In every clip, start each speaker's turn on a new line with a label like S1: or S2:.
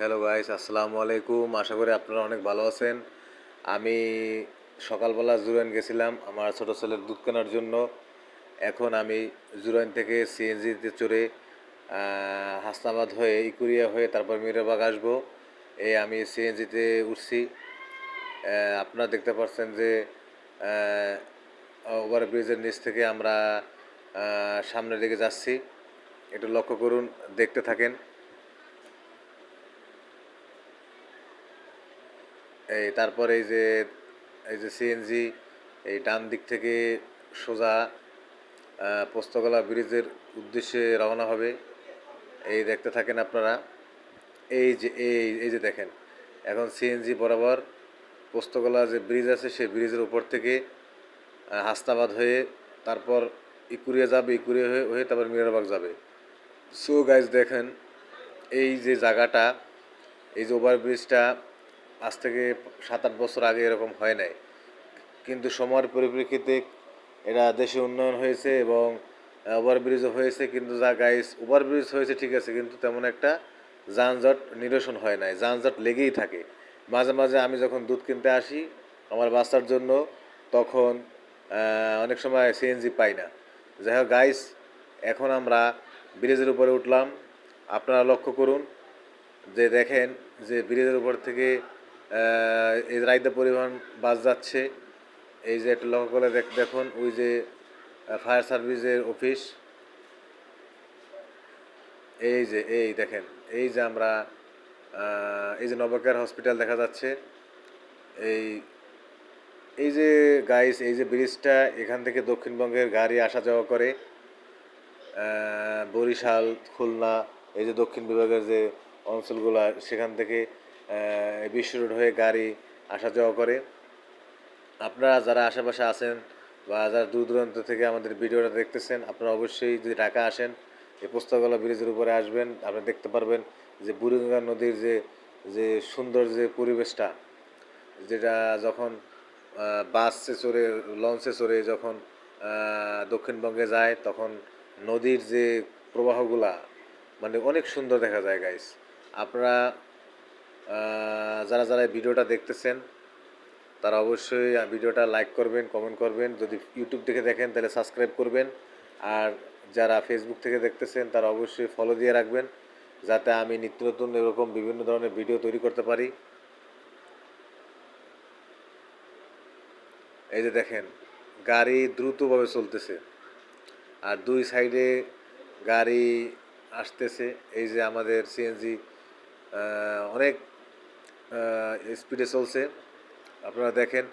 S1: Hello guys, আসসালামু আলাইকুম। আশা করি আপনারা অনেক ভালো আছেন। আমি সকালবেলা জুরাইন গেছিলাম আমার ছোট ছেলের দুধ কেনার জন্য। এখন আমি জুরাইন থেকে সিএনজিতে চড়ে হাসনাবাদ হয়ে ইকুরিয়া হয়ে তারপর মিরাবাগ আসবো। এই আমি সিএনজিতে উঠছি। আপনারা দেখতে পাচ্ছেন যে ওভারব্রিজের নিচ থেকে আমরা সামনের দিকে যাচ্ছি। একটু লক্ষ্য করুন, দেখতে থাকেন। তারপর এই যে সিএনজি এই ডান দিক থেকে সোজা পোস্তগোলা ব্রিজের উদ্দেশ্যে রওনা হবে। এই দেখতে থাকেন আপনারা। এই যে দেখেন, এখন সিএনজি বরাবর পোস্তগোলা যে ব্রিজ আছে সেই ব্রিজের উপর থেকে হাসনাবাদ হয়ে তারপর ইকুরিয়া যাবে, ইকুরিয়া হয়ে তারপর মিরাবাগ যাবে। সো গাইজ দেখেন, এই যে জায়গাটা, এই যে ওভারব্রিজটা আজ থেকে 7-8 বছর আগে এরকম হয় নাই, কিন্তু সময়ের পরিপ্রেক্ষিতে এটা দেশে উন্নয়ন হয়েছে এবং ওভারব্রিজও হয়েছে। কিন্তু যা গাইস, ওভারব্রিজ হয়েছে ঠিক আছে, কিন্তু তেমন একটা যানজট নিরসন হয় নাই, যানজট লেগেই থাকে। মাঝে মাঝে আমি যখন দুধ কিনতে আসি আমার বাচ্চার জন্য, তখন অনেক সময় সিএনজি পাই না। যাই হোক গাইস, এখন আমরা ব্রিজের উপরে উঠলাম। আপনারা লক্ষ্য করুন যে দেখেন যে ব্রিজের উপর থেকে এই রায়দা পরিবহন বাস যাচ্ছে। এই যে একটা লক্ষ্য করে দেখুন, ওই যে ফায়ার সার্ভিসের অফিস। এই দেখেন, এই যে আমরা এই যে নবকেয়ার হসপিটাল দেখা যাচ্ছে। এই এই যে গাইস, এই যে ব্রিজটা, এখান থেকে দক্ষিণবঙ্গের গাড়ি আসা যাওয়া করে। বরিশাল, খুলনা, এই যে দক্ষিণ বিভাগের যে অঞ্চলগুলো, সেখান থেকে বিশ্ব রোড হয়ে গাড়ি আসা যাওয়া করে। আপনারা যারা আশেপাশে আছেন বা যারা দূর দূরান্ত থেকে আমাদের ভিডিওটা দেখতেছেন, আপনারা অবশ্যই যদি ঢাকা আসেন এই পোস্তগোলা ব্রিজের উপরে আসবেন। আপনি দেখতে পারবেন যে বুড়িগঙ্গা নদীর যে যে সুন্দর যে পরিবেশটা, যেটা যখন বাসে চড়ে, লঞ্চে চড়ে যখন দক্ষিণবঙ্গে যায়, তখন নদীর যে প্রবাহগুলা মানে অনেক সুন্দর দেখা যায় গাইস। আপনারা যারা যারা ভিডিওটা দেখতেছেন তারা অবশ্যই ভিডিওটা লাইক করবেন, কমেন্ট করবেন। যদি ইউটিউব থেকে দেখেন তাহলে সাবস্ক্রাইব করবেন। আর যারা ফেসবুক থেকে দেখতেছেন তারা অবশ্যই ফলো দিয়ে রাখবেন, যাতে আমি নিত্য নতুন এরকম বিভিন্ন ধরনের ভিডিও তৈরি করতে পারি। এই যে দেখেন, গাড়ি দ্রুতভাবে চলতেছে আর দুই সাইডে গাড়ি আসতেছে। এই যে আমাদের সিএনজি অনেক স্পিডে চলছে। আপনারা দেখেন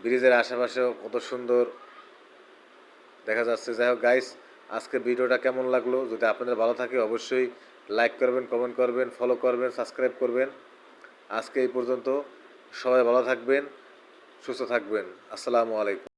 S1: ব্রিজের আশেপাশেও কত সুন্দর দেখা যাচ্ছে। যাই হোক গাইস, আজকে ভিডিওটা কেমন লাগলো? যদি আপনাদের ভালো থাকে অবশ্যই লাইক করবেন, কমেন্ট করবেন, ফলো করবেন, সাবস্ক্রাইব করবেন। আজকে এই পর্যন্ত। সবাই ভালো থাকবেন, সুস্থ থাকবেন। আসসালামু আলাইকুম।